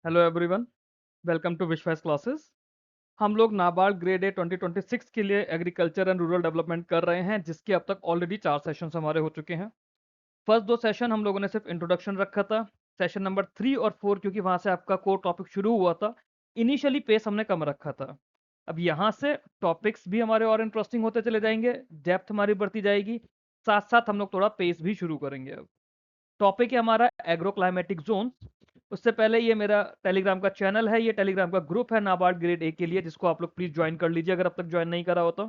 Hello everyone, welcome to विश्वास classes. हम लोग नाबार्ड ग्रेड ए 2026 के लिए एग्रीकल्चर एंड रूरल डेवलपमेंट कर रहे हैं, जिसके अब तक ऑलरेडी 4 सेशंस हमारे हो चुके हैं। फर्स्ट 2 सेशन हम लोगों ने सिर्फ इंट्रोडक्शन रखा था। सेशन नंबर 3 और 4 क्योंकि वहाँ से आपका कोर टॉपिक शुरू हुआ था, इनिशियली पेस हमने कम रखा था। अब यहाँ से टॉपिक्स भी हमारे और इंटरेस्टिंग होते चले जाएंगे, डेप्थ हमारी बढ़ती जाएगी, साथ-साथ हम लोग थोड़ा पेस भी शुरू करेंगे अब। टॉपिक है हमारा एग्रो क्लाइमेटिक जोन। उससे पहले ये मेरा टेलीग्राम का चैनल है, ये टेलीग्राम का ग्रुप है नाबार्ड ग्रेड ए के लिए, जिसको आप लोग प्लीज ज्वाइन कर लीजिए अगर अब तक ज्वाइन नहीं करा हो तो।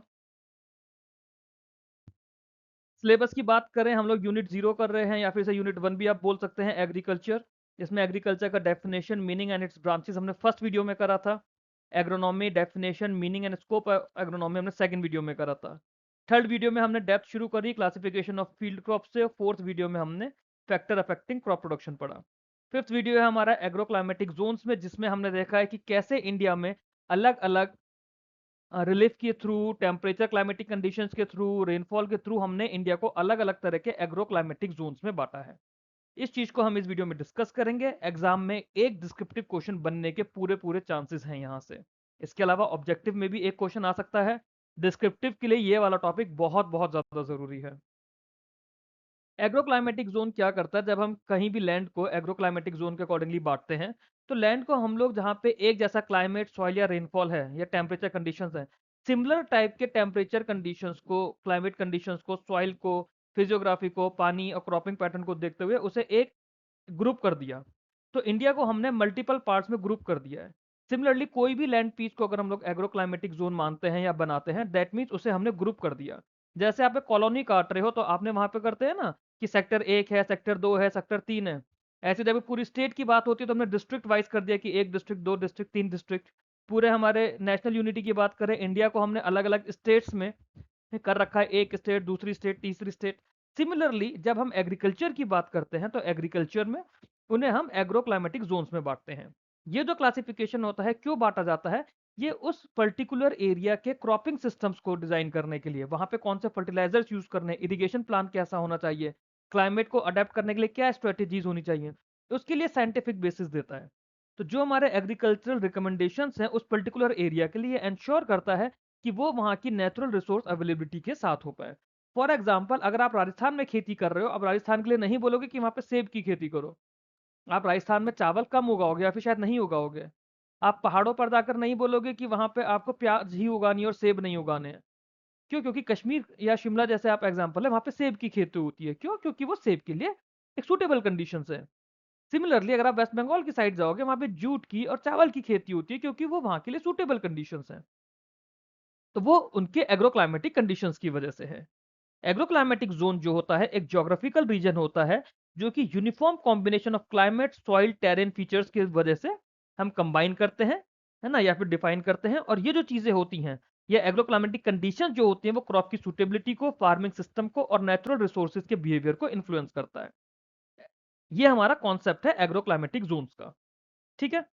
सिलेबस की बात करें, हम लोग यूनिट 0 कर रहे हैं या फिर इसे यूनिट 1 भी आप बोल सकते हैं, एग्रीकल्चर। इसमें एग्रीकल्चर का definition, meaning and it's branches हमने फर्स्ट वीडियो में करा था। Agronomy definition, meaning and scope agronomy हमने सेकंड वीडियो में करा था। थर्ड वीडियो में हमने डेप्थ शुरू करी क्लासिफिकेशन ऑफ फील्ड क्रॉप से। फोर्थ वीडियो में हमने फैक्टर अफेक्टिंग क्रॉप प्रोडक्शन पढ़ा। फिफ्थ वीडियो है हमारा एग्रो क्लाइमेटिक जोन्स में, जिसमें हमने देखा है कि कैसे इंडिया में अलग अलग रिलीफ के थ्रू, टेम्परेचर क्लाइमेटिक कंडीशंस के थ्रू, रेनफॉल के थ्रू हमने इंडिया को अलग अलग तरह के एग्रो क्लाइमेटिक जोन्स में बांटा है। इस चीज को हम इस वीडियो में डिस्कस करेंगे। एग्जाम में एक डिस्क्रिप्टिव क्वेश्चन बनने के पूरे पूरे चांसेस हैं यहाँ से। इसके अलावा ऑब्जेक्टिव में भी एक क्वेश्चन आ सकता है। डिस्क्रिप्टिव के लिए ये वाला टॉपिक बहुत बहुत ज्यादा जरूरी है। एग्रो क्लाइमेटिक जोन क्या करता है, जब हम कहीं भी लैंड को एग्रो क्लाइमेटिक जोन के अकॉर्डिंगली बांटते हैं, तो लैंड को हम लोग जहाँ पे एक जैसा क्लाइमेट, सॉइल या रेनफॉल है या टेम्परेचर कंडीशंस है, सिमिलर टाइप के टेम्परेचर कंडीशंस को, क्लाइमेट कंडीशंस को, सॉइल को, फिजियोग्राफी को, पानी और क्रॉपिंग पैटर्न को देखते हुए उसे एक ग्रुप कर दिया। तो इंडिया को हमने मल्टीपल पार्ट्स में ग्रुप कर दिया है। सिमिलरली कोई भी लैंड पीस को अगर हम लोग एग्रो क्लाइमेटिक जोन मानते हैं या बनाते हैं, दैट मीन्स उसे हमने ग्रुप कर दिया। जैसे आप एक कॉलोनी काट रहे हो तो आपने वहां पे करते हैं ना कि सेक्टर 1 है, सेक्टर 2 है, सेक्टर 3 है। ऐसे जब पूरी स्टेट की बात होती है तो हमने डिस्ट्रिक्ट वाइज कर दिया कि 1 डिस्ट्रिक्ट, 2 डिस्ट्रिक्ट, 3 डिस्ट्रिक्ट। पूरे हमारे नेशनल यूनिटी की बात करें, इंडिया को हमने अलग अलग स्टेट्स में कर रखा है, एक स्टेट, दूसरी स्टेट, तीसरी स्टेट। सिमिलरली जब हम एग्रीकल्चर की बात करते हैं तो एग्रीकल्चर में उन्हें हम एग्रो क्लाइमेटिक जोन्स में बांटते हैं। ये जो क्लासिफिकेशन होता है, क्यों बांटा जाता है, ये उस पर्टिकुलर एरिया के क्रॉपिंग सिस्टम्स को डिजाइन करने के लिए, वहां पे कौन से फर्टिलाइजर्स यूज करने, इरिगेशन प्लान कैसा होना चाहिए, क्लाइमेट को अडेप्ट करने के लिए क्या स्ट्रेटेजीज होनी चाहिए, तो उसके लिए साइंटिफिक बेसिस देता है। तो जो हमारे एग्रीकल्चरल रिकमेंडेशंस हैं उस पर्टिकुलर एरिया के लिए इंश्योर करता है कि वो वहाँ की नेचुरल रिसोर्स अवेलेबिलिटी के साथ हो पाए। फॉर एग्जाम्पल, अगर आप राजस्थान में खेती कर रहे हो, अब राजस्थान के लिए नहीं बोलोगे कि वहाँ पे सेब की खेती करो। आप राजस्थान में चावल कम उगाओगे या फिर शायद नहीं उगाओगे। आप पहाड़ों पर जाकर नहीं बोलोगे कि वहाँ पे आपको प्याज ही उगानी है और सेब नहीं उगाने हैं। क्यों? क्योंकि कश्मीर या शिमला जैसे आप एग्जाम्पल है, वहाँ पे सेब की खेती होती है। क्यों? क्योंकि वो सेब के लिए एक सूटेबल कंडीशन है। सिमिलरली अगर आप वेस्ट बंगाल की साइड जाओगे, वहाँ पे जूट की और चावल की खेती होती है, क्योंकि वो वहाँ के लिए सूटेबल कंडीशंस हैं। तो वो उनके एग्रो क्लाइमेटिक कंडीशंस की वजह से है। एग्रो क्लाइमेटिक जोन जो होता है एक ज्योग्राफिकल रीजन होता है, जो कि uniform combination of climate, soil, terrain features की वजह से हम कंबाइन करते हैं, है ना, या फिर डिफाइन करते हैं। और ये जो चीजें होती हैं, ये एग्रो क्लाइमेटिक कंडीशन जो होती हैं, वो क्रॉप की सुटेबिलिटी को, फार्मिंग सिस्टम को और नेचुरल रिसोर्सेज के बिहेवियर को इन्फ्लुएंस करता है। ये हमारा कॉन्सेप्ट है एग्रो क्लाइमेटिक जोन्स का। ठीक है।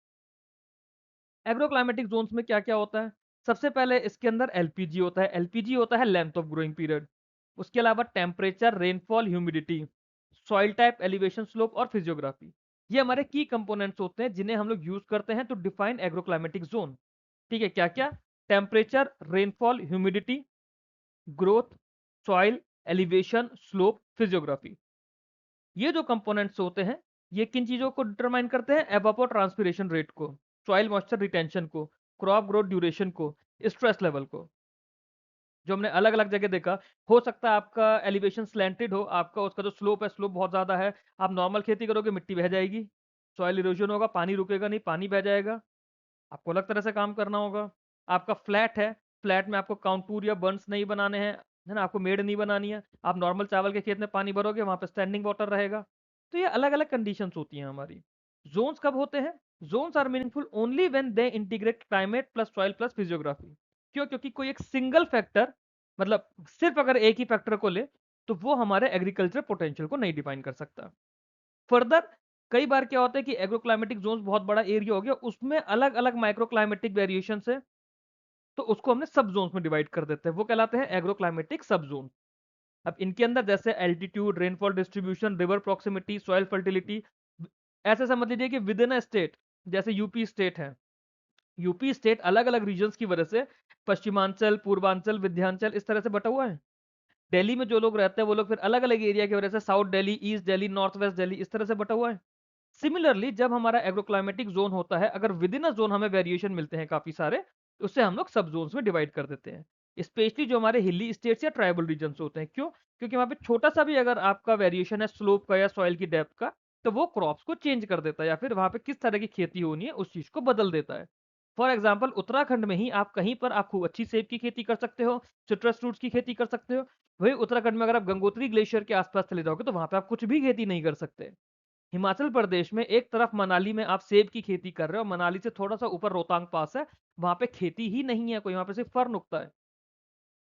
एग्रो क्लाइमेटिक जोन्स में क्या क्या होता है? सबसे पहले इसके अंदर एलपीजी होता है। एलपीजी होता है लेंथ ऑफ ग्रोइंग पीरियड। उसके अलावा temperature, rainfall, humidity, soil type, elevation, slope और फिजियोग्राफी। ये हमारे की कंपोनेंट्स होते हैं जिन्हें हम लोग यूज करते हैं to define agro climatic zone. ठीक है, क्या क्या? Temperature, rainfall, humidity, growth, soil, elevation, slope, physiography. ये जो कंपोनेंट्स होते हैं, ये किन चीजों को डिटरमाइन करते हैं? एवापो ट्रांसपिरेशन रेट को, सॉइल मॉइस्चर रिटेंशन को, क्रॉप ग्रोथ ड्यूरेशन को, स्ट्रेस लेवल को। जो हमने अलग अलग जगह देखा, हो सकता है आपका एलिवेशन स्लैंटेड हो, आपका उसका जो स्लोप है, स्लोप बहुत ज्यादा है, आप नॉर्मल खेती करोगे मिट्टी बह जाएगी, सॉइल इरोजन होगा, पानी रुकेगा नहीं, पानी बह जाएगा, आपको अलग तरह से काम करना होगा। आपका फ्लैट है, फ्लैट में आपको काउंटूर या बर्न्स नहीं बनाने हैं, है ना, आपको मेड़ नहीं बनानी है, आप नॉर्मल चावल के खेत में पानी भरोगे, वहां पे स्टैंडिंग वाटर रहेगा। तो ये अलग अलग कंडीशंस होती हैं हमारी। जोन्स कब होते हैं? Zones are meaningful only when they integrate climate plus soil plus physiography. क्यों? क्योंकि कोई एक सिंगल फैक्टर, मतलब सिर्फ अगर एक ही फैक्टर को ले, तो वो हमारे एग्रीकल्चर पोटेंशियल को नहीं डिफाइन कर सकता। फर्दर कई बार क्या होता है कि एग्रो क्लाइमेटिक जोन बहुत बड़ा एरिया हो गया, उसमें अलग अलग माइक्रो क्लाइमेटिक वेरिएशन है, तो उसको हमने सब जोन्स में डिवाइड कर देते हैं, वो कहलाते हैं एग्रो क्लाइमेटिक सब जोन। अब इनके अंदर जैसे altitude, rainfall distribution, river proximity, soil fertility, ऐसे समझ लीजिए कि विद इन अ स्टेट जैसे यूपी स्टेट है, यूपी स्टेट अलग अलग रीजन्स की वजह से पश्चिमांचल, पूर्वांचल, विंध्याचल इस तरह से बटा हुआ है। दिल्ली में जो लोग रहते हैं वो लोग फिर अलग अलग एरिया की वजह से south Delhi, east Delhi, north west Delhi इस तरह से बटा हुआ है। सिमिलरली जब हमारा एग्रोक्लाइमेटिक जोन होता है, अगर विद इन अ जोन हमें वेरिएशन मिलते हैं काफी सारे, उससे हम लोग सब जोन्स में डिवाइड कर देते हैं। स्पेशली जो हमारे हिली स्टेट्स या ट्राइबल रीजन होते हैं, क्यों? क्योंकि वहां पे छोटा सा भी अगर आपका वेरिएशन है स्लोप का या सॉइल की डेप्थ का, तो वो क्रॉप्स को चेंज कर देता है या फिर वहां पे किस तरह की खेती होनी है उस चीज को बदल देता है। फॉर एग्जाम्पल उत्तराखंड में ही आप कहीं पर आप खूब अच्छी सेब की खेती कर सकते हो, सिट्रस फ्रूट्स की खेती कर सकते हो। वही उत्तराखंड में अगर आप गंगोत्री ग्लेशियर के आसपास चले जाओगे तो वहां पे आप कुछ भी खेती नहीं कर सकते। हिमाचल प्रदेश में एक तरफ मनाली में आप सेब की खेती कर रहे हो, मनाली से थोड़ा सा ऊपर रोहतांग पास है, वहां पे खेती ही नहीं है कोई, वहां पे सिर्फ फर्न उगता है।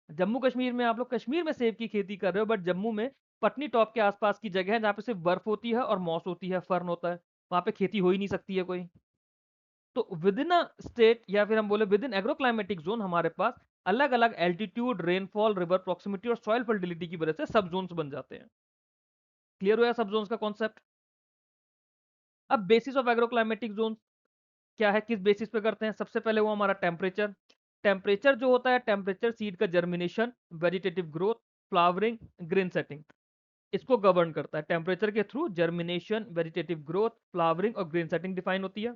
जम्मू कश्मीर में आप लोग कश्मीर में सेब की खेती कर रहे हो, बट जम्मू में पटनी टॉप के आसपास की जगह है जहाँ पे सिर्फ बर्फ होती है और मॉस होती है, फर्न होता है, वहां पे खेती हो ही नहीं सकती है कोई। तो विद इन अ स्टेट या फिर हम बोले विद इन एग्रोक्लाइमेटिक जोन हमारे पास अलग अलग एल्टीट्यूड, रेनफॉल, रिवर प्रोक्सिमिटी और सॉइल फर्टिलिटी की वजह से सब जोन्स बन जाते हैं। क्लियर हुआ सब जोन्स का कॉन्सेप्ट? अब बेसिस ऑफ एग्रोक्लाइमेटिक जोन क्या है, किस बेसिस पे करते हैं? सबसे पहले वो हमारा टेम्परेचर। टेम्परेचर जो होता है, टेम्परेचर सीड का germination, vegetative growth, flowering, grain setting, इसको गवर्न करता है। टेम्परेचर के through germination, vegetative growth, flowering और ग्रेन सेटिंग डिफाइन होती है,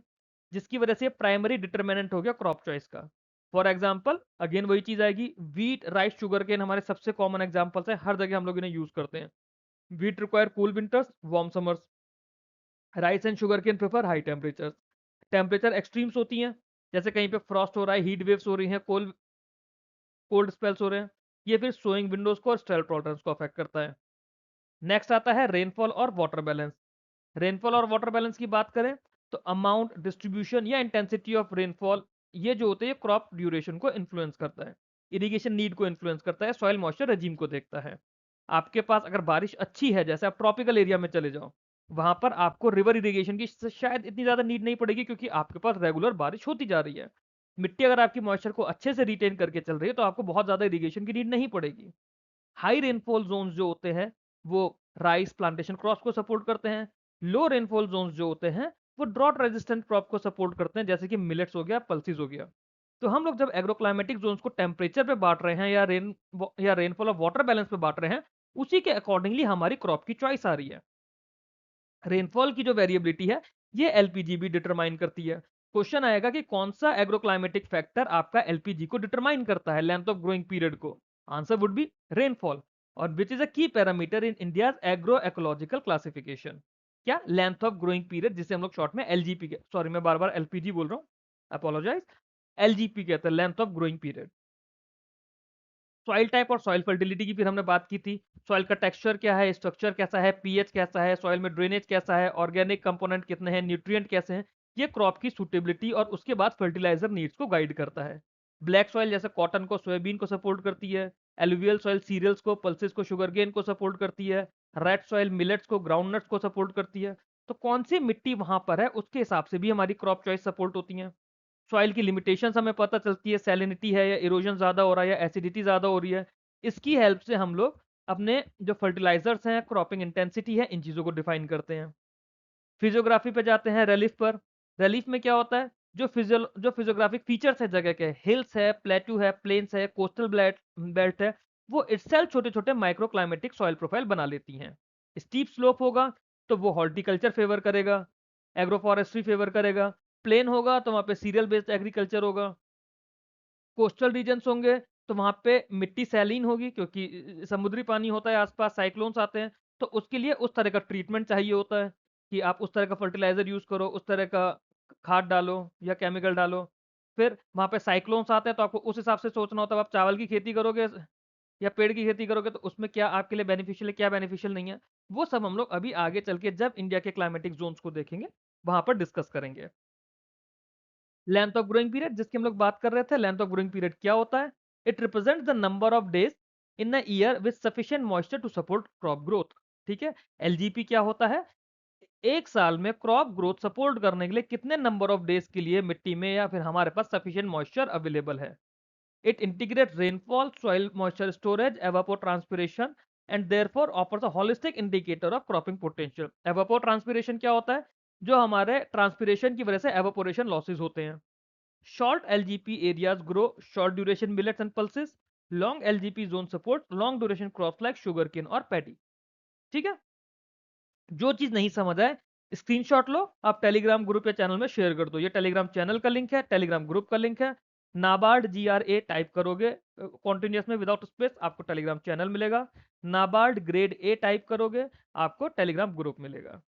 जिसकी वजह से प्राइमरी डिटर्मिनेंट हो गया क्रॉप चॉइस का। फॉर एग्जाम्पल अगेन वही चीज आएगी, वीट, राइस, शुगर केन हमारे सबसे कॉमन एग्जाम्पल्स है, हर जगह हम लोग इन्हें यूज करते हैं। Wheat require cool winters, warm summers. Rice and sugar cane prefer high temperature. Temperature extremes होती हैं, जैसे कहीं पे फ्रॉस्ट हो रहा है, हीट वेव्स हो रही हैं, कोल्ड कोल्ड स्पेल्स हो रहे हैं, ये फिर सोइंग विंडोज को और स्टेल टॉलरेंस को अफेक्ट करता है। नेक्स्ट आता है रेनफॉल और वाटर बैलेंस। रेनफॉल और वाटर बैलेंस की बात करें तो अमाउंट, डिस्ट्रीब्यूशन या इंटेंसिटी ऑफ रेनफॉल, ये जो होते हैं क्रॉप ड्यूरेशन को इन्फ्लुएंस करता है, इरिगेशन नीड को इन्फ्लुएंस करता है, सॉइल मॉइस्चर रेजिम को देखता है। आपके पास अगर बारिश अच्छी है, जैसे आप ट्रॉपिकल एरिया में चले जाओ, वहां पर आपको रिवर इरिगेशन की शायद इतनी ज्यादा नीड नहीं पड़ेगी, क्योंकि आपके पास रेगुलर बारिश होती जा रही है। मिट्टी अगर आपकी मॉइस्चर को अच्छे से रिटेन करके चल रही है तो आपको बहुत ज्यादा इरिगेशन की नीड नहीं पड़ेगी। हाई रेनफॉल जोन्स जो होते हैं वो राइस प्लांटेशन क्रॉप्स को सपोर्ट करते हैं। लो रेनफॉल जोन्स जो होते हैं वो ड्रॉट रेजिस्टेंट क्रॉप को सपोर्ट करते हैं, जैसे कि मिलेट्स हो गया, पल्सिस हो गया। तो हम लोग जब एग्रोक्लाइमेटिक जोन्स को टेम्परेचर पे बांट रहे हैं या रेनफॉल और वाटर बैलेंस पे बांट रहे हैं, उसी के अकॉर्डिंगली हमारी क्रॉप की चॉइस आ रही है। रेनफॉल की जो वेरिएबिलिटी है ये एलपीजी भी डिटरमाइन करती है। क्वेश्चन आएगा कि कौन सा एग्रोक्लाइमेटिक फैक्टर आपका एलपीजी को डिटरमाइन करता है, लेंथ ऑफ ग्रोइंग पीरियड को? आंसर वुड बी रेनफॉल, और विच इज अ की parameter in India agro ecological classification. क्या? लेंथ ऑफ ग्रोइंग पीरियड, जिसे हम लोग शॉर्ट में एलजीपी के, सॉरी मैं बार बार एलपीजी बोल रहा हूँ, अपोलोजाइज, एलजीपी कहते हैं, length of growing period. Soil type और सॉइल फर्टिलिटी की फिर हमने बात की थी। सॉइल का टेक्सचर क्या है, स्ट्रक्चर कैसा है, पीएच कैसा है, सॉइल में ड्रेनेज कैसा है, ऑर्गेनिक कंपोनेंट कितने हैं, न्यूट्रिएंट कैसे हैं, ये क्रॉप की सुटेबिलिटी और उसके बाद फर्टिलाइजर नीड्स को गाइड करता है। ब्लैक सॉइल जैसे कॉटन को, सोयाबीन को सपोर्ट करती है। एलुवियल सॉइल सीरियल्स को, पल्सेस को, शुगरकेन को सपोर्ट करती है। रेड सॉइल मिलेट्स को, ग्राउंडनट्स को सपोर्ट करती है। तो कौन सी मिट्टी वहां पर है उसके हिसाब से भी हमारी क्रॉप चॉइस सपोर्ट होती है। सॉइल की लिमिटेशंस हमें पता चलती है, सैलिनिटी है या इरोजन ज्यादा हो रहा है या एसिडिटी ज्यादा हो रही है। इसकी हेल्प से हम लोग अपने जो फर्टिलाइजर्स हैं, क्रॉपिंग इंटेंसिटी है, इन चीजों को डिफाइन करते हैं। फिजियोग्राफी पे जाते हैं, रिलीफ पर। रिलीफ में क्या होता है? जो फिजियोग्राफिक फीचर्स है जगह के, हिल्स है, प्लेट्यू है, प्लेन्स है, कोस्टल बेल्ट है, वो इटसेल्फ छोटे छोटे माइक्रो क्लाइमेटिक सॉइल प्रोफाइल बना लेती हैं। स्टीप स्लोप होगा तो वो हॉर्टिकल्चर फेवर करेगा, एग्रोफॉरेस्ट्री फेवर करेगा। प्लेन होगा तो वहां पे सीरियल बेस्ड एग्रीकल्चर होगा। कोस्टल रीजन्स होंगे तो वहां पे मिट्टी सैलीन होगी, क्योंकि समुद्री पानी होता है आसपास, साइक्लोन्स आते हैं, तो उसके लिए उस तरह का ट्रीटमेंट चाहिए होता है कि आप उस तरह का फर्टिलाइजर यूज करो, उस तरह का खाद डालो या केमिकल डालो। फिर वहां पे साइक्लोन्स आते हैं तो आपको उस हिसाब से सोचना होता है, आप चावल की खेती करोगे या पेड़ की खेती करोगे तो उसमें क्या आपके लिए बेनिफिशियल है, क्या बेनिफिशियल नहीं है। वो सब हम लोग अभी आगे चल के जब इंडिया के क्लाइमेटिक जोन्स को देखेंगे वहां पर डिस्कस करेंगे। लेंथ ऑफ ग्रोइंग पीरियड जिसकी हम लोग बात कर रहे थे, लेंथ ऑफ ग्रोइंग पीरियड क्या होता है? It represent the number of days in a year with sufficient moisture to support crop growth. ठीक है। एलजीपी क्या होता है? एक साल में क्रॉप ग्रोथ सपोर्ट करने के लिए कितने नंबर ऑफ डेज के लिए मिट्टी में या फिर हमारे पास सफिशिएंट मॉइस्चर अवेलेबल है। It integrate rainfall, soil moisture storage, evapotranspiration and therefore offers a holistic indicator of cropping potential। evapotranspiration क्या होता है? जो हमारे ट्रांसपिरेशन की वजह से एवापोरेशन लॉसेस होते हैं। Short LGP areas grow short duration millets and pulses. Long LGP zone support long duration crops like sugar cane और पैडी। ठीक है, जो चीज नहीं समझ आए स्क्रीनशॉट लो, आप टेलीग्राम ग्रुप या चैनल में शेयर कर दो। ये टेलीग्राम चैनल का लिंक है, टेलीग्राम ग्रुप का लिंक है। नाबार्ड GRA टाइप करोगे कॉन्टिन्यूस में विदाउट स्पेस, आपको टेलीग्राम चैनल मिलेगा। नाबार्ड ग्रेड ए टाइप करोगे, आपको टेलीग्राम ग्रुप मिलेगा।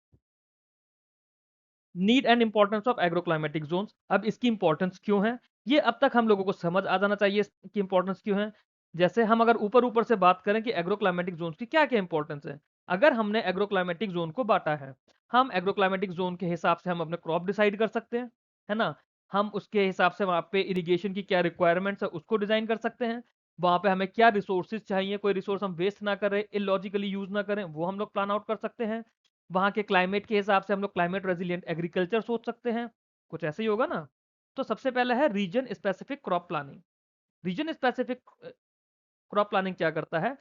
Need and importance of agroclimatic Jones. अब इसकी इंपॉर्टेंस क्यों है, ये अब तक हम लोगों को समझ आ जाना चाहिए इसकी इंपॉर्टेंस क्यों है। जैसे हम अगर ऊपर ऊपर से बात करें कि एग्रोक्लाइमेटिक जोन्स की क्या क्या इंपॉर्टेंस है। अगर हमने एग्रोक्लाइमेटिक जोन को बांटा है, हम एग्रोक्लाइमेटिक जोन के हिसाब से हम अपने क्रॉप डिसाइड कर सकते हैं, है ना। हम उसके हिसाब से वहां पे इरिगेशन की क्या रिक्वायरमेंट्स है उसको डिजाइन कर सकते हैं। वहां पे हमें क्या रिसोर्सेज चाहिए, कोई रिसोर्स हम वेस्ट ना करें, इलॉजिकली यूज ना करें, वो हम लोग प्लान आउट कर सकते हैं। वहां के क्लाइमेट के हिसाब से हम लोग क्लाइमेट रेजिलिएंट एग्रीकल्चर सोच सकते हैं, कुछ ऐसे ही होगा ना। तो सबसे पहला है region specific crop planning. Region specific crop planning क्या करता है,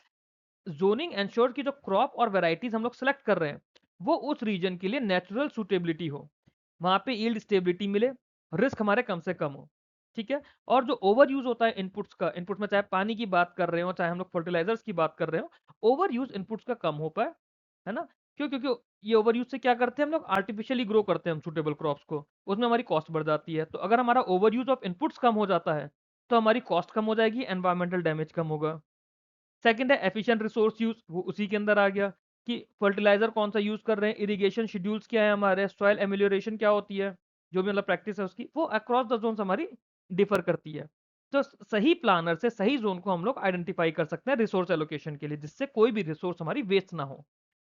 जोनिंग एंश्योर की जो क्रॉप और वेराइटीज हम लोग सेलेक्ट कर रहे हैं वो उस रीजन के लिए नेचुरल सुटेबिलिटी हो, वहां पे यील्ड स्टेबिलिटी मिले, रिस्क हमारे कम से कम हो। ठीक है, और जो ओवर यूज होता है इनपुट्स का, इनपुट में चाहे पानी की बात कर रहे हो चाहे हम लोग फर्टिलाइजर्स की बात कर रहे हो, ओवर यूज इनपुट्स का कम हो पाए, है ना। क्यों, क्योंकि ये ओवर यूज से क्या करते हैं हम लोग, आर्टिफिशियली ग्रो करते हैं हम सुटेबल क्रॉप्स को, उसमें हमारी कॉस्ट बढ़ जाती है। तो अगर हमारा ओवर यूज ऑफ इनपुट्स कम हो जाता है तो हमारी कॉस्ट कम हो जाएगी, एनवायरमेंटल डैमेज कम होगा। सेकंड है एफिशिएंट रिसोर्स यूज, वो उसी के अंदर आ गया कि फर्टिलाइजर कौन सा यूज कर रहे हैं, इरिगेशन शेड्यूल्स क्या है हमारे, सॉइल एमिलियोरेशन क्या होती है, जो भी मतलब प्रैक्टिस है उसकी, वो अक्रॉस द जोन हमारी डिफर करती है। तो सही प्लानर से सही जोन को हम लोग आइडेंटिफाई कर सकते हैं रिसोर्स एलोकेशन के लिए, जिससे कोई भी रिसोर्स हमारी वेस्ट ना हो।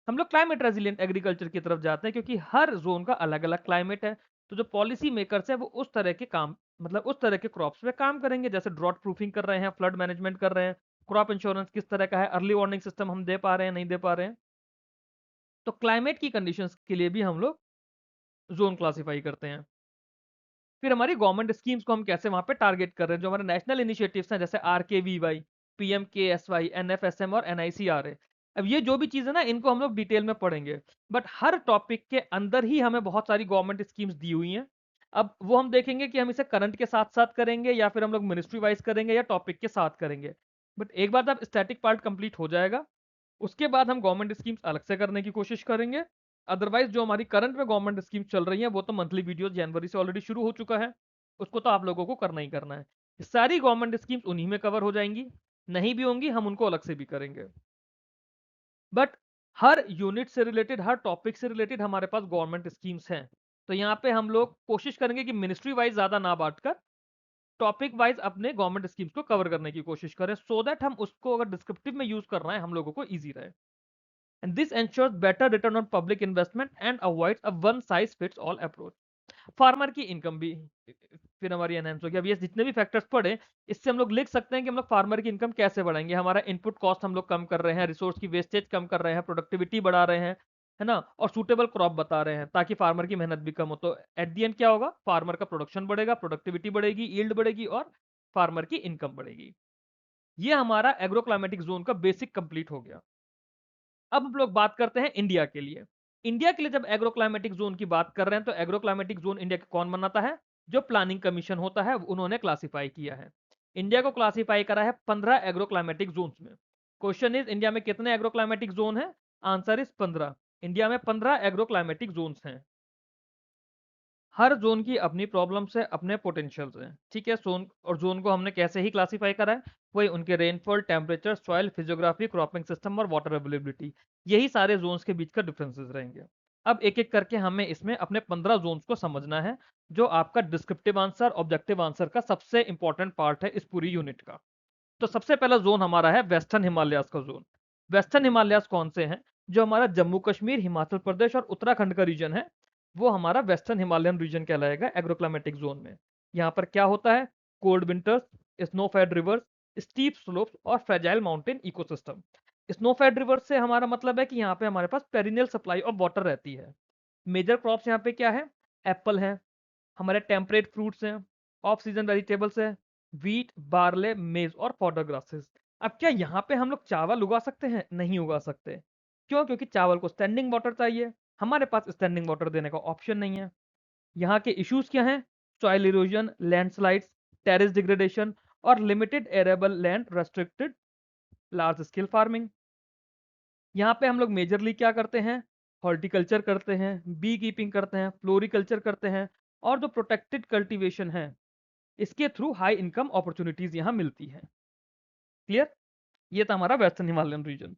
हम लोग क्लाइमेट रेजिलिएंट एग्रीकल्चर की तरफ जाते हैं क्योंकि हर जोन का अलग अलग क्लाइमेट है। तो जो पॉलिसी मेकर्स है वो उस तरह के काम, मतलब उस तरह के क्रॉप्स पे काम करेंगे, जैसे ड्रॉट प्रूफिंग कर रहे हैं, फ्लड मैनेजमेंट कर रहे हैं, क्रॉप इंश्योरेंस किस तरह का है, अर्ली वार्निंग सिस्टम हम दे पा रहे हैं नहीं दे पा रहे हैं। तो क्लाइमेट की कंडीशंस के लिए भी हम लोग जोन क्लासिफाई करते हैं। फिर हमारी गवर्नमेंट स्कीम्स को हम कैसे वहां पे टारगेट कर रहे हैं, जो हमारे नेशनल इनिशिएटिव्स हैं जैसे RKVY, PMKSY, NFSM और NICRA। अब ये जो भी चीज है ना इनको हम लोग डिटेल में पढ़ेंगे, बट हर टॉपिक के अंदर ही हमें बहुत सारी गवर्नमेंट स्कीम्स दी हुई हैं। अब वो हम देखेंगे कि हम इसे करंट के साथ साथ करेंगे या फिर हम लोग मिनिस्ट्री वाइज करेंगे या टॉपिक के साथ करेंगे। बट एक बार जब स्टैटिक पार्ट कंप्लीट हो जाएगा उसके बाद हम गवर्नमेंट स्कीम्स अलग से करने की कोशिश करेंगे। अदरवाइज जो हमारी करंट में गवर्नमेंट स्कीम चल रही है वो तो मंथली वीडियो जनवरी से ऑलरेडी शुरू हो चुका है, उसको तो आप लोगों को करना ही करना है। सारी गवर्नमेंट स्कीम्स उन्हीं में कवर हो जाएंगी, नहीं भी होंगी हम उनको अलग से भी करेंगे। बट हर यूनिट से रिलेटेड, हर टॉपिक से रिलेटेड हमारे पास गवर्नमेंट स्कीम्स हैं। तो यहाँ पे हम लोग कोशिश करेंगे कि मिनिस्ट्री वाइज ज्यादा ना बांटकर टॉपिक वाइज अपने गवर्नमेंट स्कीम्स को कवर करने की कोशिश करें, सो दैट हम उसको अगर डिस्क्रिप्टिव में यूज कर रहे हैं हम लोगों को ईजी रहे। And this ensures better return on public investment and avoids a one size fits all approach. Farmer की इनकम भी फिर हमारी एनहेंस होगी। अब ये जितने भी फैक्टर्स पढ़े इससे हम लोग लिख सकते हैं कि हम लोग फार्मर की इनकम कैसे बढ़ाएंगे। हमारा इनपुट कॉस्ट हम लोग कम कर रहे हैं, रिसोर्स की वेस्टेज कम कर रहे हैं, प्रोडक्टिविटी बढ़ा रहे हैं, है ना, और सूटेबल क्रॉप बता रहे हैं ताकि फार्मर की मेहनत भी कम हो। तो एट दी एंड क्या होगा, फार्मर का प्रोडक्शन बढ़ेगा, प्रोडक्टिविटी बढ़ेगी, यील्ड बढ़ेगी और फार्मर की इनकम बढ़ेगी। ये हमारा एग्रो क्लाइमेटिक जोन का बेसिक कंप्लीट हो गया। अब हम लोग बात करते हैं इंडिया के लिए। इंडिया के लिए जब एग्रो क्लाइमेटिक जोन की बात कर रहे हैं तो एग्रो क्लाइमेटिक जोन इंडिया का कौन बनाता है, जो प्लानिंग कमीशन होता है उन्होंने क्लासिफाई किया है। इंडिया को क्लासिफाई करा है 15 एग्रो क्लाइमेटिक जोन में। क्वेश्चन इज इंडिया में कितने एग्रो क्लाइमेटिक जोन है, आंसर इज 15। इंडिया में 15 एग्रो क्लाइमेटिक जोन हैं। हर जोन की अपनी प्रॉब्लम्स है, अपने पोटेंशियल्स हैं, ठीक है। जोन और जोन को हमने कैसे ही क्लासिफाई करा है, वही उनके rainfall, temperature, soil physiography, cropping system और वाटर अवेलेबिलिटी, यही सारे जोन्स के बीच का डिफरेंसेस रहेंगे। अब एक एक करके हमें इसमें अपने 15 जोन्स को समझना है, जो आपका डिस्क्रिप्टिव आंसर, ऑब्जेक्टिव आंसर का सबसे इंपॉर्टेंट पार्ट है इस पूरी यूनिट का। तो सबसे पहला जोन हमारा है वेस्टर्न हिमालयाज का जोन। वेस्टर्न हिमालयाज कौन से हैं, जो हमारा जम्मू कश्मीर, हिमाचल प्रदेश और उत्तराखंड का रीजन है, वो हमारा वेस्टर्न हिमालयन रीजन कहलाएगा एग्रोक्लाइमेटिक जोन में। यहाँ पर क्या होता है, cold winters, snow fed rivers, steep slopes और fragile mountain ecosystem. Snow fed rivers से हमारा मतलब है कि यहाँ पे हमारे पास पेरिनियल सप्लाई ऑफ वाटर रहती है। मेजर क्रॉप्स यहाँ पे क्या है, एप्पल है, हमारे टेम्परेट फ्रूट्स हैं, ऑफ सीजन वेजिटेबल्स है, व्हीट, बार्ले, मेज और फॉडर ग्रासेस। अब क्या यहाँ पे हम लोग चावल उगा सकते हैं, नहीं उगा सकते। क्यों, क्योंकि चावल को स्टैंडिंग वाटर चाहिए, हमारे पास स्टैंडिंग वाटर देने का ऑप्शन नहीं है। यहाँ के इश्यूज क्या हैं? Soil erosion, landslides, terrace degradation और limited arable land, restricted large scale farming. यहाँ पे हम लोग मेजरली क्या करते हैं? हॉर्टिकल्चर करते हैं, बी कीपिंग करते हैं, फ्लोरिकल्चर करते हैं, और जो प्रोटेक्टेड कल्टीवेशन है इसके थ्रू हाई इनकम अपॉर्चुनिटीज यहाँ मिलती है। क्लियर? ये था हमारा वेस्टर्न हिमालयन रीजन।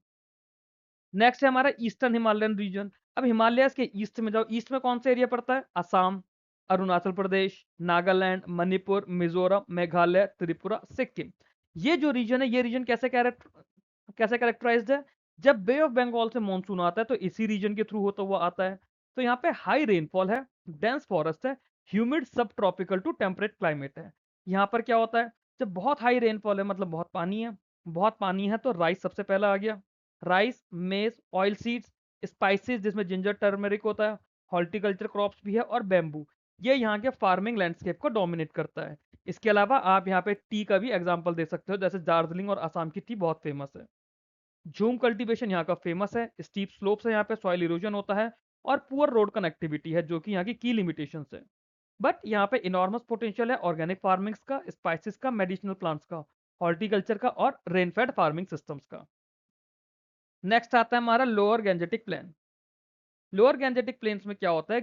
नेक्स्ट है हमारा ईस्टर्न हिमालयन रीजन। अब हिमालय के ईस्ट में जाओ, ईस्ट में कौन सा एरिया पड़ता है? असम, अरुणाचल प्रदेश, नागालैंड, मणिपुर, मिजोरम, मेघालय, त्रिपुरा, सिक्किम। ये जो रीजन है, ये रीजन कैसे कैरेक्टराइज्ड है? जब बे ऑफ बंगाल से मॉनसून आता है तो इसी रीजन के थ्रू होता हुआ आता है। तो यहाँ पे हाई रेनफॉल है, डेंस फॉरेस्ट है, ह्यूमिड सब ट्रॉपिकल टू टेम्परेट क्लाइमेट है। यहाँ पर क्या होता है? जब बहुत हाई रेनफॉल है मतलब बहुत पानी है, बहुत पानी है तो राइस सबसे पहला आ गया। राइस, मेज, ऑयल सीड्स, स्पाइसेस जिसमें जिंजर टर्मरिक होता है, हॉर्टिकल्चर क्रॉप्स भी है, और बैम्बू। ये यहाँ के फार्मिंग लैंडस्केप को डोमिनेट करता है। इसके अलावा आप यहाँ पे टी का भी एग्जांपल दे सकते हो, जैसे दार्जिलिंग और असम की टी बहुत फेमस है। झूम कल्टीवेशन यहाँ का फेमस है, स्टीप स्लोप्स है यहाँ पे, सॉइल इरोजन होता है, और पुअर रोड कनेक्टिविटी है जो कि यहाँ की लिमिटेशंस है। बट यहाँ पे इनॉर्मस पोटेंशियल है ऑर्गेनिक फार्मिंग्स का, स्पाइसेस का, मेडिसिनल प्लांट्स का, हॉर्टिकल्चर का और रेनफेड फार्मिंग सिस्टम्स का। नेक्स्ट आता है हमारा lower Gangetic plain. Lower Gangetic plains में क्या होता है?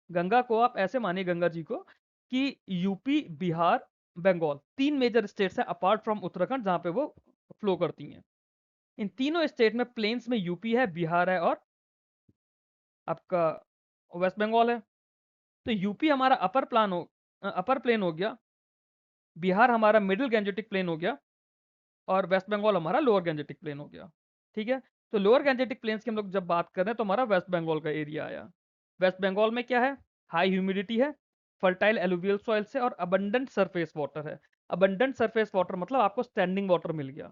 गंगा को आप ऐसे मानिए, गंगा जी को, कि यूपी, बिहार, बंगाल, तीन मेजर स्टेट्स हैं अपार्ट फ्रॉम उत्तराखंड जहां पे वो फ्लो करती हैं। इन तीनों स्टेट में प्लेन्स में यूपी है, बिहार है और आपका वेस्ट बंगाल है। तो यूपी हमारा अपर प्लेन हो गया, बिहार हमारा मिडिल गैंजेटिक प्लेन हो गया, और वेस्ट बंगाल हमारा लोअर गैंजेटिक प्लेन हो गया। ठीक है? तो लोअर गैंजेटिक प्लेन्स की हम लोग जब बात कर रहे हैं तो हमारा वेस्ट बंगाल का एरिया आया। वेस्ट बंगाल में क्या है? हाई ह्यूमिडिटी है, फर्टाइल एलुवियल सॉइल से, और अबंडेंट सरफेस वाटर है। अबंडेंट सरफेस वाटर मतलब आपको स्टैंडिंग वाटर मिल गया।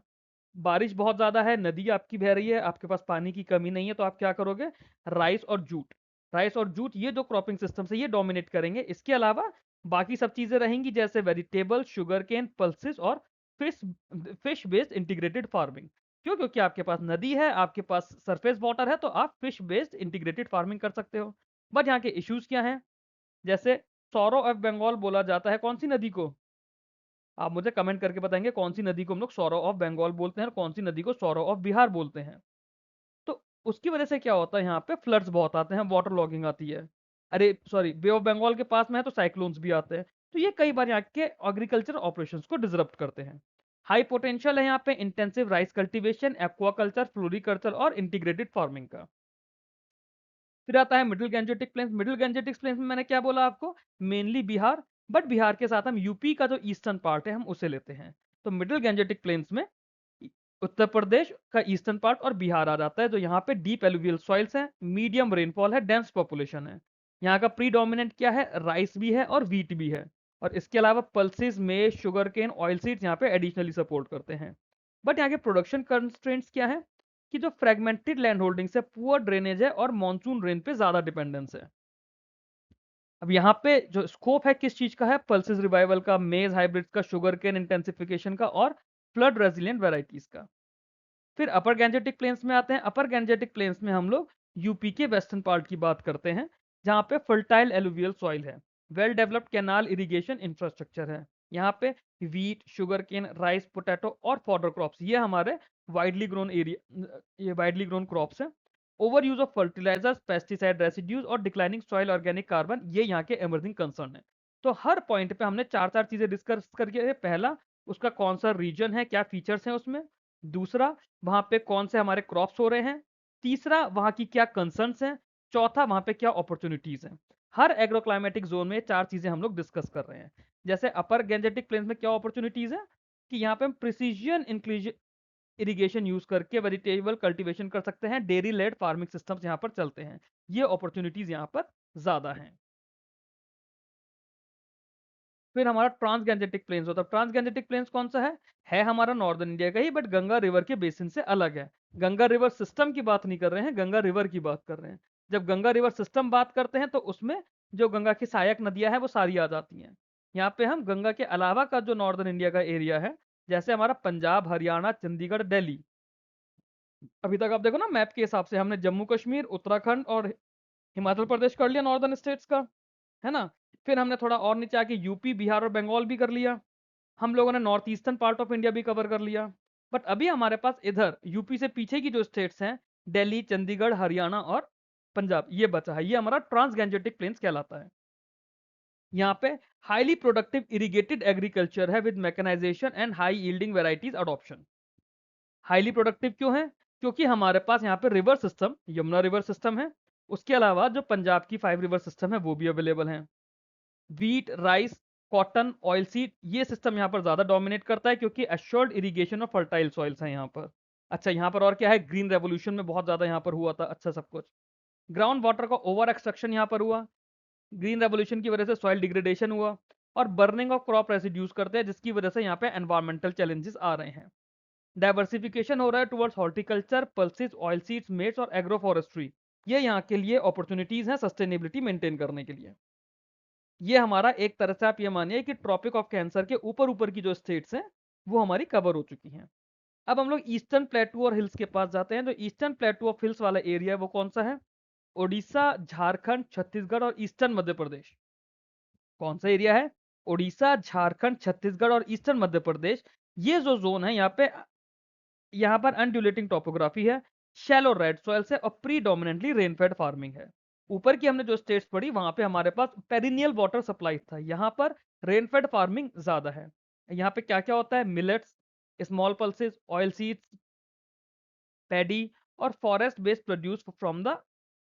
बारिश बहुत ज्यादा है, नदी आपकी बह रही है, आपके पास पानी की कमी नहीं है, तो आप क्या करोगे? राइस और जूट, ये जो क्रॉपिंग सिस्टम है ये डोमिनेट करेंगे। इसके अलावा बाकी सब चीजें रहेंगी, जैसे वेजिटेबल, शुगर केन, पल्सेस और fish fish based integrated farming. क्यों? क्योंकि आपके पास नदी है, आपके पास सरफेस वाटर है, तो आप फिश बेस्ड इंटीग्रेटेड फार्मिंग कर सकते हो। बट यहाँ के इश्यूज क्या हैं? जैसे सौरो ऑफ बंगाल बोला जाता है कौन सी नदी को? आप मुझे कमेंट करके बताएंगे कौन सी नदी को हम लोग सौरो ऑफ बंगाल बोलते हैं और कौन सी नदी को सौरो ऑफ बिहार बोलते हैं। तो उसकी वजह से क्या होता है? यहाँ पे फ्लड्स बहुत आते हैं, वाटर लॉगिंग आती है। अरे सॉरी, बे ऑफ बंगाल के पास में है तो साइक्लोन्स भी आते हैं। तो ये कई बार यहाँ के एग्रीकल्चर ऑपरेशंस को डिसरप्ट करते हैं। हाई पोटेंशियल है यहाँ पे intensive rice cultivation, aquaculture, floriculture और इंटीग्रेटेड फार्मिंग का। फिर आता है middle Gangetic plains. Middle Gangetic plains में मैंने क्या बोला आपको? मेनली बिहार, बट बिहार के साथ हम यूपी का जो ईस्टर्न पार्ट है हम उसे लेते हैं। तो मिडिल गैंजेटिक प्लेन्स में उत्तर प्रदेश का ईस्टर्न पार्ट और बिहार आ जाता है, जो यहाँ पे डीप एलुवियल सॉइल्स हैं, मीडियम रेनफॉल है, डेंस पॉपुलेशन है। यहाँ का प्रीडोमिनेंट क्या है? राइस भी है और व्हीट भी है, और इसके अलावा पल्सेस, मेज, शुगर केन, ऑयल सीड्स यहाँ पे एडिशनली सपोर्ट करते हैं। बट यहाँ के प्रोडक्शन कंस्ट्रेंट्स क्या है? कि जो फ्रेगमेंटेड लैंड होल्डिंग्स है, पुअर ड्रेनेज है और मॉनसून रेन पे ज्यादा डिपेंडेंस है। अब यहाँ पे जो स्कोप है किस चीज का है? पल्सेस रिवाइवल का, मेज हाइब्रिड का, शुगर केन इंटेंसिफिकेशन का और फ्लड रेजिलियंट वेराइटीज का। फिर अपर गैंजेटिक प्लेन्स में आते हैं। अपर गैंजेटिक प्लेन्स में हम लोग यूपी के वेस्टर्न पार्ट की बात करते हैं, जहाँ पे फर्टाइल एलुवियल सॉइल है, well developed canal irrigation infrastructure है। यहाँ पे wheat, sugar cane, rice, potato और फॉडर क्रॉप्स ये हमारे वाइडली ग्रोन क्रॉप्स हैं। Over use of fertilisers, pesticide residues और डिक्लाइनिंग सॉइल ऑर्गेनिक कार्बन ये यहाँ के एमर्जिंग कंसर्न है। तो हर पॉइंट पे हमने चार चार चीजें डिस्कस करके, पहला उसका कौन सा रीजन है, क्या फीचर्स हैं उसमें, दूसरा वहां पे कौन से हमारे क्रॉप्स हो रहे हैं, तीसरा वहां की क्या कंसर्न्स हैं, चौथा वहां पे क्या अपॉर्चुनिटीज हैं। हर एग्रोक्लाइमेटिक जोन में चार चीजें हम लोग डिस्कस कर रहे हैं। जैसे अपर गैंजेटिक प्लेन्स में क्या अपॉर्चुनिटीज है? कि यहाँ पे हम प्रिसीजन इरिगेशन यूज करके वेजिटेबल कल्टीवेशन कर सकते हैं, डेयरी लेड फार्मिंग सिस्टम्स यहाँ पर चलते हैं। ये अपॉर्चुनिटीज यहाँ पर ज्यादा हैं। फिर हमारा ट्रांसगैंजेटिक प्लेन्स होता है। ट्रांसगैंजेटिक प्लेन्स कौन सा है हमारा नॉर्दर्न इंडिया का ही, बट गंगा रिवर के बेसिन से अलग है। गंगा रिवर सिस्टम की बात नहीं कर रहे हैं, गंगा रिवर की बात कर रहे हैं। जब गंगा रिवर सिस्टम बात करते हैं तो उसमें जो गंगा की सहायक नदियां हैं वो सारी आ जाती हैं। यहाँ पे हम गंगा के अलावा का जो नॉर्दर्न इंडिया का एरिया है, जैसे हमारा पंजाब, हरियाणा, चंडीगढ़, दिल्ली, अभी तक आप देखो ना मैप के हिसाब से हमने जम्मू कश्मीर, उत्तराखंड और हिमाचल प्रदेश कर लिया नॉर्दर्न स्टेट्स का, है ना? फिर हमने थोड़ा और नीचे आके यूपी, बिहार और बंगाल भी कर लिया। हम लोगों ने north eastern part of India भी कवर कर लिया। बट अभी हमारे पास इधर यूपी से पीछे की जो स्टेट्स हैं, दिल्ली, चंडीगढ़, हरियाणा और पंजाब, ये बचा है। ये हमारा ट्रांसगैंजेटिक प्लेन्स कहलाता है। यहाँ पे हाईली प्रोडक्टिव इरिगेटेड एग्रीकल्चर है with mechanisation and high yielding varieties adoption. Highly productive क्यों है? क्योंकि हमारे पास यहाँ पे river system, Yamuna river system है। उसके अलावा जो पंजाब की 5 रिवर सिस्टम है वो भी अवेलेबल है। Wheat, rice, cotton, oil seed, ये सिस्टम यहाँ पर ज्यादा डोमिनेट करता है क्योंकि एश्योर्ड इरिगेशन और फर्टाइल सॉइल्स हैं यहाँ पर। अच्छा, यहाँ पर और क्या है, ग्रीन रेवोल्यूशन में बहुत ज्यादा यहाँ पर हुआ था अच्छा सब कुछ। ग्राउंड वाटर का ओवर एक्सट्रैक्शन यहाँ पर हुआ, ग्रीन रेवोल्यूशन की वजह से सॉइल डिग्रेडेशन हुआ, और बर्निंग ऑफ क्रॉप रेसिड्यूज करते हैं जिसकी वजह से यहाँ पे एनवायरमेंटल चैलेंजेस आ रहे हैं। डाइवर्सिफिकेशन हो रहा है towards horticulture, pulses, oil seeds, मेट्स और एग्रो फॉरेस्ट्री। ये यहाँ के लिए अपॉर्चुनिटीज हैं सस्टेनेबिलिटी मेंटेन करने के लिए। ये हमारा एक तरह से आप ये मानिए कि ट्रॉपिक ऑफ कैंसर के ऊपर ऊपर की जो स्टेट्स हैं वो हमारी कवर हो चुकी हैं। अब हम लोग ईस्टर्न प्लेटू और हिल्स के पास जाते हैं। तो ईस्टर्न प्लेटू ऑफ हिल्स वाला एरिया है वो कौन सा है? ओडिशा, झारखंड, छत्तीसगढ़ और ईस्टर्न मध्य प्रदेश। कौन सा एरिया है? ओडिशा, झारखंड, छत्तीसगढ़ और ईस्टर्न मध्य प्रदेश। ये जो जोन है यहाँ पर अनड्यूलेटिंग टोपोग्राफी है, शैलो रेड सॉइल से, और प्रीडोमिनेंटली रेनफेड फार्मिंग है। ऊपर की हमने जो स्टेट्स पढ़ी वहां पे हमारे पास पेरिनियल वाटर सप्लाई था, यहाँ पर रेनफेड फार्मिंग ज्यादा है। यहाँ पे क्या क्या होता है? Millets, small pulses, oil seeds, paddy और forest based produce from the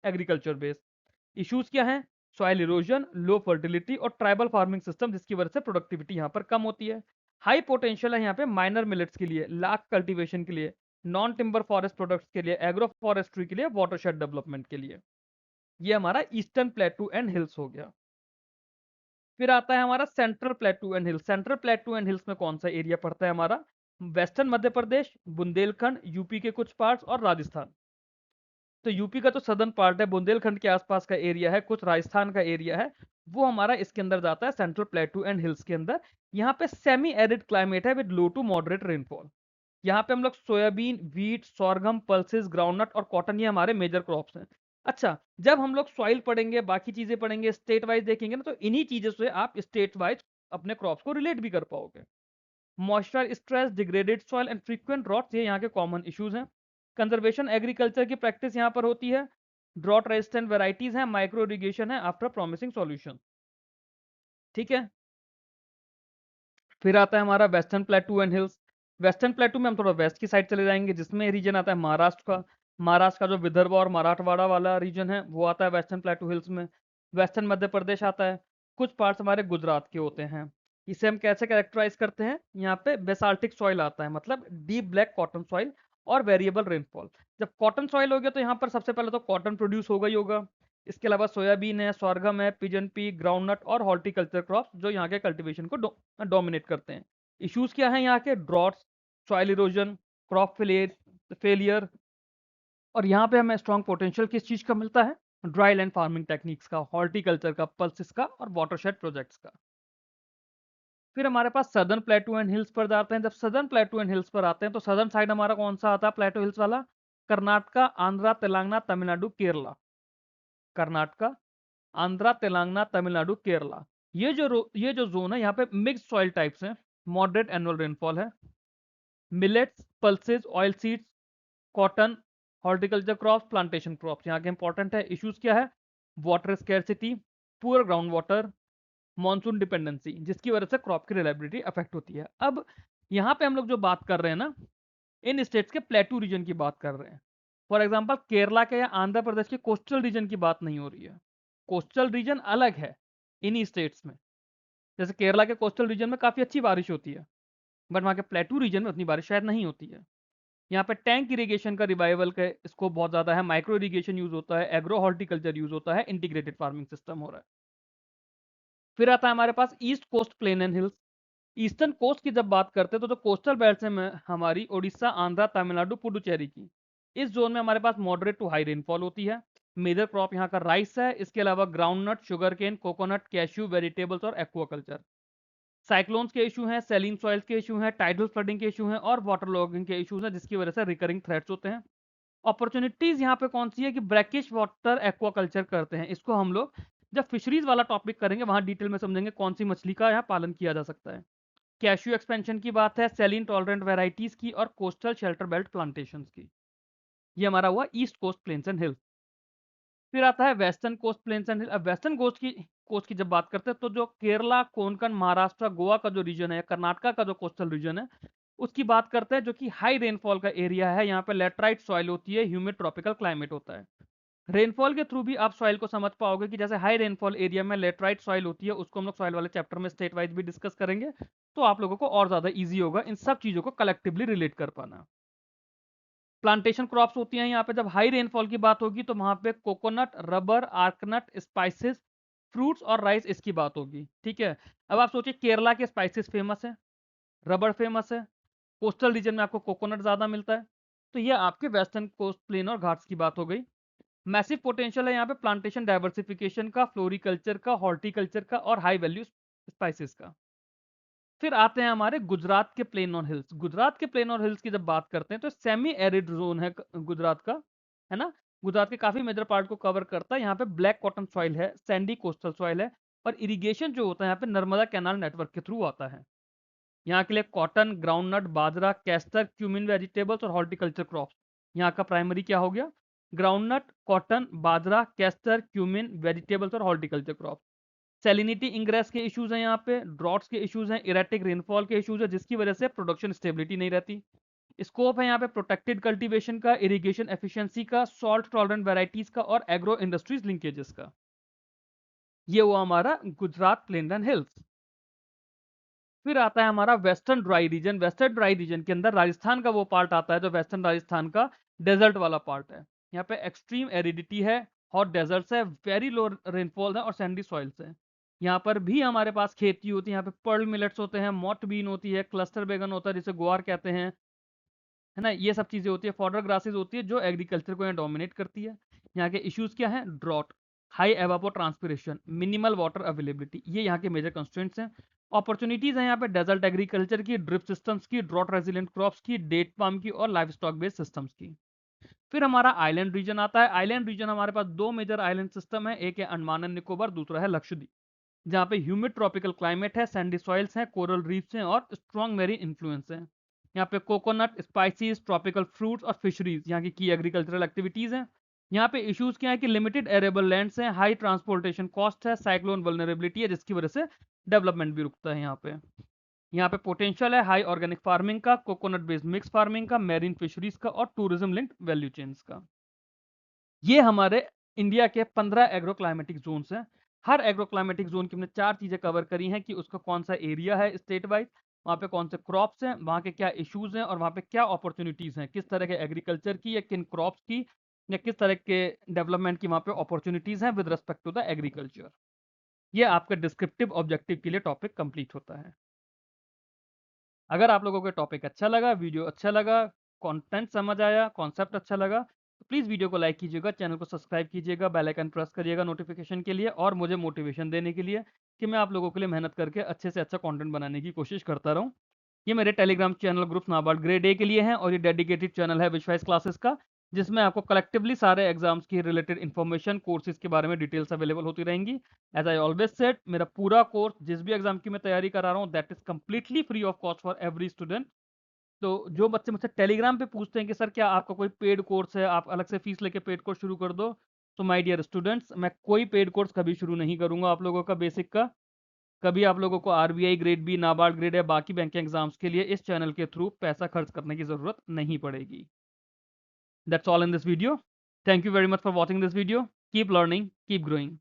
agriculture base. Issues क्या हैं? सॉइल इरोजन, लो फर्टिलिटी और ट्राइबल फार्मिंग सिस्टम जिसकी वजह से प्रोडक्टिविटी यहाँ पर कम होती है। हाई पोटेंशियल है यहाँ पे माइनर मिलेट्स के लिए, लाख कल्टीवेशन के लिए, नॉन टिम्बर फॉरेस्ट प्रोडक्ट्स के लिए, एग्रो फॉरेस्ट्री के लिए, वाटरशेड डेवलपमेंट के लिए। ये हमारा ईस्टर्न प्लेटू एंड हिल्स हो गया। फिर आता है हमारा central प्लेटू and hills. Central प्लेटू and hills में कौन सा एरिया पड़ता है हमारा? वेस्टर्न मध्य प्रदेश, बुंदेलखंड, यूपी के कुछ पार्ट्स और राजस्थान। तो यूपी का तो सदर्न पार्ट है, बुंदेलखंड के आसपास का एरिया है, कुछ राजस्थान का एरिया है, वो हमारा इसके अंदर जाता है सेंट्रल प्लेटू एंड हिल्स के अंदर। यहाँ पे सेमी एरिड क्लाइमेट है with low to moderate rainfall. यहाँ पे हम लोग soybean, wheat, sorghum, pulses, groundnut और कॉटन, ये हमारे मेजर क्रॉप्स हैं। अच्छा, जब हम लोग सॉइल पढ़ेंगे, बाकी चीजें पढ़ेंगे, स्टेट वाइज देखेंगे ना, तो इन्हीं चीजों से आप स्टेट वाइज अपने क्रॉप्स को रिलेट भी कर पाओगे। Moisture stress, degraded soil and frequent droughts, ये यहाँ के कॉमन इश्यूज हैं। कंजर्वेशन एग्रीकल्चर की प्रैक्टिस यहाँ पर होती है। ड्रॉट रेजिस्टेंट वेराइटीज हैं, माइक्रो इरिगेशन है आफ्टर प्रॉमिसिंग सॉल्यूशन। ठीक है। फिर आता है हमारा वेस्टर्न प्लेटू एंड हिल्स। वेस्टर्न प्लेटू में हम थोड़ा वेस्ट की साइड चले जाएंगे, जिसमें रीजन आता है महाराष्ट्र का। महाराष्ट्र का जो विदर्भ और मराठवाड़ा वाला रीजन है वो आता है वेस्टर्न प्लेटू हिल्स में। वेस्टर्न मध्य प्रदेश आता है। कुछ पार्ट्स हमारे गुजरात के होते हैं। इसे हम कैसे कैरेक्टराइज करते हैं? यहाँ पे बेसाल्टिक सॉइल आता है, मतलब डीप ब्लैक कॉटन सॉइल और वेरिएबल रेनफॉल। जब कॉटन सॉइल हो गया तो यहाँ पर सबसे पहले तो कॉटन प्रोड्यूस होगा ही होगा। इसके अलावा सोयाबीन है, sorghum है, पिजन पी, ग्राउंडनट और हॉर्टिकल्चर क्रॉप्स जो यहाँ के कल्टीवेशन को डोमिनेट करते हैं। इश्यूज क्या हैं यहाँ के? Droughts, soil erosion, crop failure. और यहाँ पे हमें स्ट्रॉन्ग पोटेंशियल किस चीज का मिलता है? ड्राई लैंड फार्मिंग टेक्निक्स का, हॉर्टिकल्चर का, पल्सिस का और वाटरशेड प्रोजेक्ट्स का। फिर हमारे पास सदर्न प्लेटू एंड हिल्स पर जाते हैं। जब सदर्न प्लेटू एंड हिल्स पर आते हैं तो सदर्न साइड हमारा कौन सा आता है प्लेटू हिल्स वाला? कर्नाटका, आंध्रा, तेलंगाना, तमिलनाडु, केरला। कर्नाटका, आंध्रा, तेलंगाना, तमिलनाडु, केरला। ये जो जोन है यहाँ पे मिक्स सॉइल टाइप्स हैं, मॉडरेट एनुअल रेनफॉल है। Millets, pulses, oil seeds, cotton, horticulture crops, plantation crops यहाँ के इंपॉर्टेंट है। इश्यूज क्या है? Water scarcity, poor ground water, monsoon dependency, जिसकी वजह से क्रॉप की रिलायबिलिटी अफेक्ट होती है। अब यहाँ पे हम लोग जो बात कर रहे हैं ना, इन स्टेट्स के प्लेटू रीजन की बात कर रहे हैं। फॉर एग्जाम्पल केरला के या आंध्र प्रदेश के कोस्टल रीजन की बात नहीं हो रही है। कोस्टल रीजन अलग है इन्हीं स्टेट्स में। जैसे केरला के कोस्टल रीजन में काफी अच्छी बारिश होती है, बट वहाँ के प्लेटू रीजन में उतनी बारिश शायद नहीं होती है। यहाँ पे टैंक इरिगेशन का रिवाइवल का स्कोप बहुत ज्यादा है, माइक्रो इरिगेशन यूज होता है, एग्रो हॉर्टिकल्चर यूज होता है, इंटीग्रेटेड फार्मिंग सिस्टम हो रहा है। फिर आता है हमारे पास east coast plain and hills. Eastern coast की जब बात करते हैं तो जो कोस्टल बेल्ट है हमारी उड़ीसा, आंध्रा, तमिलनाडु, पुडुचेरी की, इस जोन में हमारे पास मॉडरेट टू हाई रेनफॉल होती है। मेजर क्रॉप यहाँ का राइस है, इसके अलावा groundnut, sugar cane, coconut, cashew, vegetables और एक्वाकल्चर। साइक्लोन्स के इशू हैं, सेलिन सॉइल्स के इशू हैं, टाइडल फ्लडिंग के इशू हैं और वाटर लॉगिंग के इशूज हैं, जिसकी वजह से रिकरिंग थ्रेट्स होते हैं। अपॉर्चुनिटीज यहाँ पे कौन सी है कि ब्रैकिश वाटर एक्वाकल्चर करते हैं। इसको हम लोग जब फिशरीज वाला टॉपिक करेंगे वहां डिटेल में समझेंगे कौन सी मछली का यहाँ पालन किया जा सकता है। कैश्यू एक्सपेंशन की बात है, सेलिन टॉलरेंट वेराइटीज की और कोस्टल शेल्टर बेल्ट प्लांटेशन की। ये हमारा हुआ east coast plains and hills. फिर आता है western coast plains and hill. अब वेस्टर्न कोस्ट की जब बात करते हैं तो जो केरला, कोंकण, महाराष्ट्र, गोवा का जो रीजन है, कर्नाटका का जो कोस्टल रीजन है, उसकी बात करते हैं, जो कि हाई रेनफॉल का एरिया है। यहाँ पे लेटराइट सॉइल होती है, ह्यूमिड ट्रॉपिकल क्लाइमेट होता है। रेनफॉल के थ्रू भी आप सॉइल को समझ पाओगे कि जैसे हाई रेनफॉल एरिया में लेटराइट सॉइल होती है, उसको हम लोग सॉइल वाले चैप्टर में स्टेट वाइज भी डिस्कस करेंगे, तो आप लोगों को और ज्यादा ईजी होगा इन सब चीजों को कलेक्टिवली रिलेट कर पाना। प्लांटेशन क्रॉप्स होती हैं यहाँ पे। जब हाई रेनफॉल की बात होगी तो वहां पे कोकोनट, रबर, आर्कनट, स्पाइसेस, फ्रूट्स और राइस इसकी बात होगी। ठीक है। अब आप सोचिए केरला के स्पाइसेस फेमस है, रबर फेमस है, कोस्टल रीजन में आपको कोकोनट ज्यादा मिलता है। तो ये आपके वेस्टर्न कोस्ट प्लेन और घाट्स की बात हो गई। मैसिव पोटेंशियल है यहाँ पे प्लांटेशन डाइवर्सिफिकेशन का, फ्लोरिकल्चर का, हॉर्टिकल्चर का और हाई वैल्यू स्पाइसेस का। फिर आते हैं हमारे गुजरात के प्लेन और हिल्स। गुजरात के प्लेन और हिल्स की जब बात करते हैं तो सेमी एरिड जोन है गुजरात का, है ना। गुजरात के काफी मेजर पार्ट को कवर करता है। यहाँ पे ब्लैक कॉटन सॉइल है, सैंडी कोस्टल सॉइल है, और इरिगेशन जो होता है यहाँ पे नर्मदा कैनाल नेटवर्क के थ्रू आता है। यहाँ के लिए कॉटन, ग्राउंडनट, बाजरा, कैस्टर, क्यूमिन वेजिटेबल्स और हॉर्टिकल्चर क्रॉप्स यहाँ का प्राइमरी क्या हो गया। ग्राउंडनट, कॉटन, बाजरा, कैस्टर, क्यूमिन वेजिटेबल्स और हॉर्टिकल्चर क्रॉप। सैलिनिटी इंग्रेस के इश्यूज हैं, यहाँ पे ड्रॉट्स के इश्यूज हैं, इरेटिक रेनफॉल के इश्यूज है, जिसकी वजह से प्रोडक्शन स्टेबिलिटी नहीं रहती। स्कोप है यहाँ पे प्रोटेक्टेड कल्टीवेशन का, इरिगेशन एफिशिएंसी का, सॉल्ट टॉलरेंट वेराइटीज का और एग्रो इंडस्ट्रीज लिंकेजेस का। ये हुआ हमारा गुजरात प्लेन एंड हिल्स। फिर आता है हमारा western dry region. Western dry region के अंदर राजस्थान का वो पार्ट आता है जो वेस्टर्न राजस्थान का डेजर्ट वाला पार्ट है। यहाँ पे एक्सट्रीम एरिडिटी है, हॉट डेजर्ट्स है, वेरी लो रेनफॉल है और सैंडी सॉइल्स है। यहाँ पर भी हमारे पास खेती होती है। यहाँ पे पर्ल मिलेट्स होते हैं, मॉट बीन होती है, क्लस्टर बैगन होता है जिसे गुआर कहते हैं, है ना। ये सब चीजें होती है, फॉडर ग्रासेस होती है जो एग्रीकल्चर को यहाँ डोमिनेट करती है। यहाँ के इश्यूज क्या है, drought, high evapotranspiration, minimal water availability, ये यहाँ के मेजर कंस्ट्रेंट्स हैं। अपॉर्चुनिटीज है यहाँ पे डेजर्ट एग्रीकल्चर की, ड्रिप सिस्टम्स की, ड्रॉट रेजिलेंट क्रॉप्स की, डेट पाम की और लाइव स्टॉक बेस्ड सिस्टम्स की। फिर हमारा आइलैंड रीजन आता है। आइलैंड रीजन हमारे पास दो मेजर आइलैंड सिस्टम है, एक है अंडमान एंड निकोबार, दूसरा है लक्षद्वीप, जहाँ पे ह्यूमिड ट्रॉपिकल क्लाइमेट है, सैंडी सॉइल्स हैं, कोरल रीफ्स हैं और स्ट्रॉन्ग मेरीन इन्फ्लुएंस है। यहाँ पे कोकोनट, स्पाइसीज, ट्रॉपिकल फ्रूट्स और फिशरीज यहाँ की एग्रीकल्चरल एक्टिविटीज हैं। यहाँ पे इश्यूज क्या है कि लिमिटेड एरेबल लैंड्स हैं, हाई ट्रांसपोर्टेशन कॉस्ट है, साइक्लोन वल्नरेबिलिटी है, जिसकी वजह से डेवलपमेंट भी रुकता है यहाँ पे। यहाँ पे पोटेंशियल है हाई ऑर्गेनिक फार्मिंग का, कोकोनट बेस्ड मिक्स फार्मिंग का, मैरीन फिशरीज का और टूरिज्म लिंक्ड वैल्यू चेन्स का। ये हमारे इंडिया के 15 एग्रो क्लाइमेटिक जोन्स हैं। हर एग्रो क्लाइमेटिक जोन की हमने चार चीजें कवर करी हैं कि उसका कौन सा एरिया है स्टेट वाइज, वहाँ पे कौन से क्रॉप्स हैं, वहाँ के क्या इश्यूज हैं और वहाँ पे क्या अपॉर्चुनिटीज हैं, किस तरह के एग्रीकल्चर की या किन क्रॉप्स की या किस तरह के डेवलपमेंट की वहाँ पे अपॉर्चुनिटीज हैं with respect to the agriculture. ये आपका डिस्क्रिप्टिव ऑब्जेक्टिव के लिए टॉपिक कंप्लीट होता है। अगर आप लोगों को टॉपिक अच्छा लगा, वीडियो अच्छा लगा, कंटेंट समझ आया, कॉन्सेप्ट अच्छा लगा, तो प्लीज़ वीडियो को लाइक कीजिएगा, चैनल को सब्सक्राइब कीजिएगा, बेल आइकन प्रेस करिएगा नोटिफिकेशन के लिए और मुझे मोटिवेशन देने के लिए कि मैं आप लोगों के लिए मेहनत करके अच्छे से अच्छा कंटेंट बनाने की कोशिश करता रहूँ। ये मेरे Telegram channel group NABARD grade A के लिए हैं और ये डेडिकेटेड चैनल है विश्वास क्लासेस का, जिसमें आपको कलेक्टिवली सारे एग्जाम्स की रिलेटेड इन्फॉर्मेशन, कोर्सेज के बारे में डिटेल्स अवेलेबल होती रहेंगी। एज आई ऑलवेज सेड, मेरा पूरा कोर्स जिस भी एग्जाम की मैं तैयारी करा रहा हूँ that is completely free of cost for every student. तो जो बच्चे मुझसे टेलीग्राम पे पूछते हैं कि सर क्या आपका कोई पेड कोर्स है, आप अलग से फीस लेके पेड कोर्स शुरू कर दो, तो माय डियर स्टूडेंट्स, मैं कोई पेड कोर्स कभी शुरू नहीं करूंगा आप लोगों का बेसिक का। कभी आप लोगों को RBI grade B, NABARD grade या बाकी बैंकिंग एग्जाम्स के लिए इस चैनल के थ्रू पैसा खर्च करने की जरूरत नहीं पड़ेगी। That's all in this video. Thank you very much for watching this video. Keep learning, keep growing.